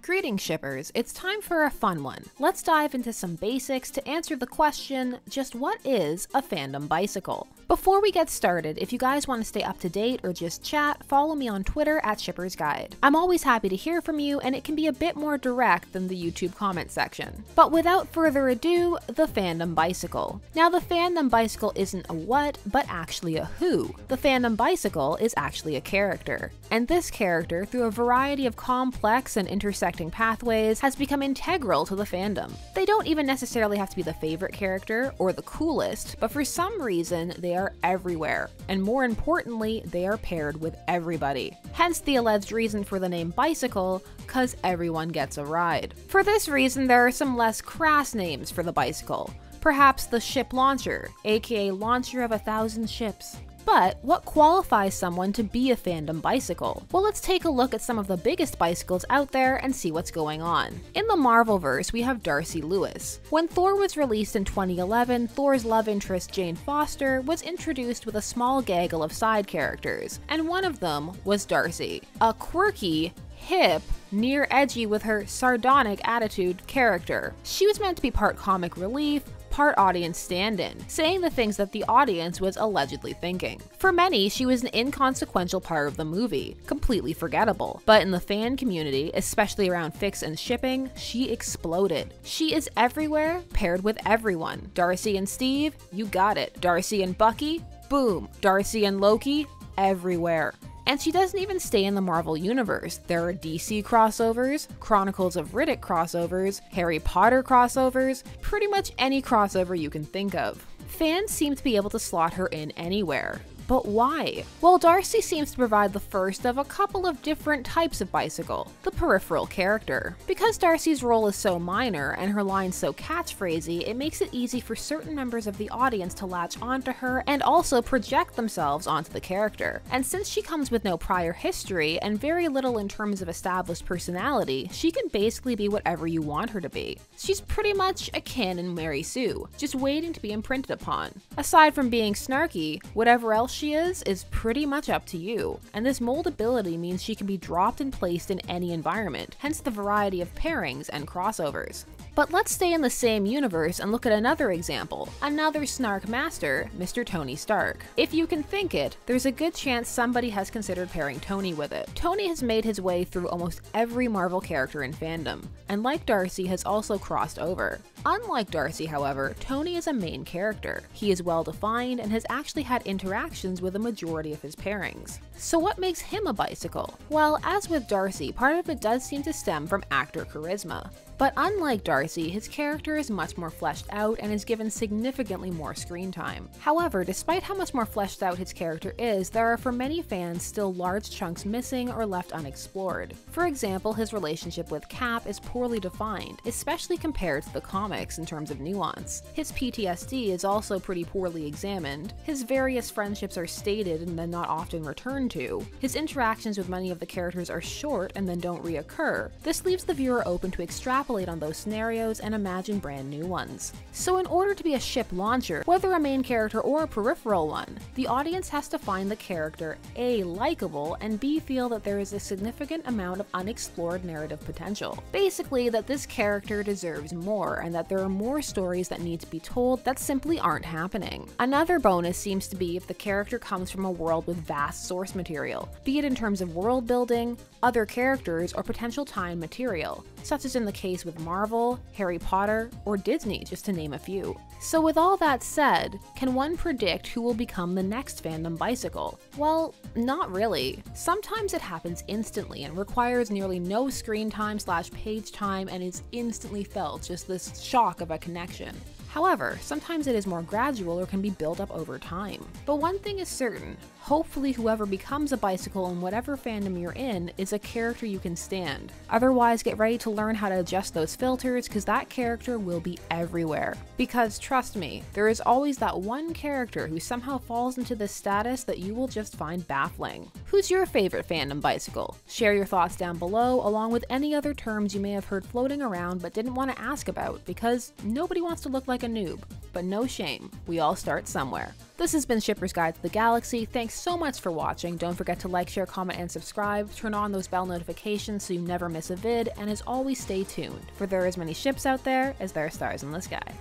Greetings shippers, it's time for a fun one. Let's dive into some basics to answer the question, just what is a fandom bicycle? Before we get started, if you guys want to stay up to date or just chat, follow me on Twitter at Shipper's Guide. I'm always happy to hear from you, and it can be a bit more direct than the YouTube comment section. But without further ado, the fandom bicycle. Now the fandom bicycle isn't a what, but actually a who. The fandom bicycle is actually a character. And this character, through a variety of complex and intersecting pathways, has become integral to the fandom. They don't even necessarily have to be the favorite character or the coolest, but for some reason, they are everywhere, and more importantly, they are paired with everybody. Hence the alleged reason for the name bicycle, cause everyone gets a ride. For this reason, there are some less crass names for the bicycle. Perhaps the ship launcher, aka launcher of 1,000 ships. But what qualifies someone to be a fandom bicycle? Well, let's take a look at some of the biggest bicycles out there and see what's going on. In the Marvelverse, we have Darcy Lewis. When Thor was released in 2011, Thor's love interest Jane Foster was introduced with a small gaggle of side characters, and one of them was Darcy, a quirky, hip, near edgy with her sardonic attitude character. She was meant to be part comic relief, part audience stand-in, saying the things that the audience was allegedly thinking. For many, she was an inconsequential part of the movie, completely forgettable. But in the fan community, especially around fics and shipping, she exploded. She is everywhere, paired with everyone. Darcy and Steve, you got it. Darcy and Bucky, boom. Darcy and Loki, everywhere. And she doesn't even stay in the Marvel universe. There are DC crossovers, Chronicles of Riddick crossovers, Harry Potter crossovers, pretty much any crossover you can think of. Fans seem to be able to slot her in anywhere. But why? Well, Darcy seems to provide the first of a couple of different types of bicycle, the peripheral character. Because Darcy's role is so minor and her lines so catchphrasy, it makes it easy for certain members of the audience to latch onto her and also project themselves onto the character. And since she comes with no prior history and very little in terms of established personality, she can basically be whatever you want her to be. She's pretty much a canon Mary Sue, just waiting to be imprinted upon. Aside from being snarky, whatever else she is pretty much up to you, and this moldability means she can be dropped and placed in any environment, hence the variety of pairings and crossovers. But let's stay in the same universe and look at another example, another snark master, Mr. Tony Stark. If you can think it, there's a good chance somebody has considered pairing Tony with it. Tony has made his way through almost every Marvel character in fandom, and like Darcy has also crossed over. Unlike Darcy, however, Tony is a main character. He is well defined and has actually had interactions with a majority of his pairings. So what makes him a bicycle? Well, as with Darcy, part of it does seem to stem from actor charisma. But unlike Darcy, his character is much more fleshed out and is given significantly more screen time. However, despite how much more fleshed out his character is, there are for many fans still large chunks missing or left unexplored. For example, his relationship with Cap is poorly defined, especially compared to the comics in terms of nuance. His PTSD is also pretty poorly examined. His various friendships are stated and then not often returned to. His interactions with many of the characters are short and then don't reoccur. This leaves the viewer open to extrapolate on those scenarios and imagine brand new ones. So in order to be a ship launcher, whether a main character or a peripheral one, the audience has to find the character A, likable, and B, feel that there is a significant amount of unexplored narrative potential. Basically, that this character deserves more and that there are more stories that need to be told that simply aren't happening. Another bonus seems to be if the character comes from a world with vast source material, be it in terms of world building, other characters, or potential time material, such as in the case with Marvel, Harry Potter, or Disney, just to name a few. So with all that said, can one predict who will become the next fandom bicycle? Well, not really. Sometimes it happens instantly and requires nearly no screen time / page time and is instantly felt, just this shock of a connection. However, sometimes it is more gradual or can be built up over time. But one thing is certain, hopefully whoever becomes a bicycle in whatever fandom you're in is a character you can stand. Otherwise, get ready to learn how to adjust those filters because that character will be everywhere. Because trust me, there is always that one character who somehow falls into this status that you will just find baffling. Who's your favorite fandom bicycle? Share your thoughts down below along with any other terms you may have heard floating around but didn't want to ask about because nobody wants to look like a noob, but no shame, we all start somewhere. This has been Shipper's Guide to the Galaxy. Thanks so much for watching. Don't forget to like, share, comment, and subscribe. Turn on those bell notifications so you never miss a vid, and as always, stay tuned, for there are as many ships out there as there are stars in the sky.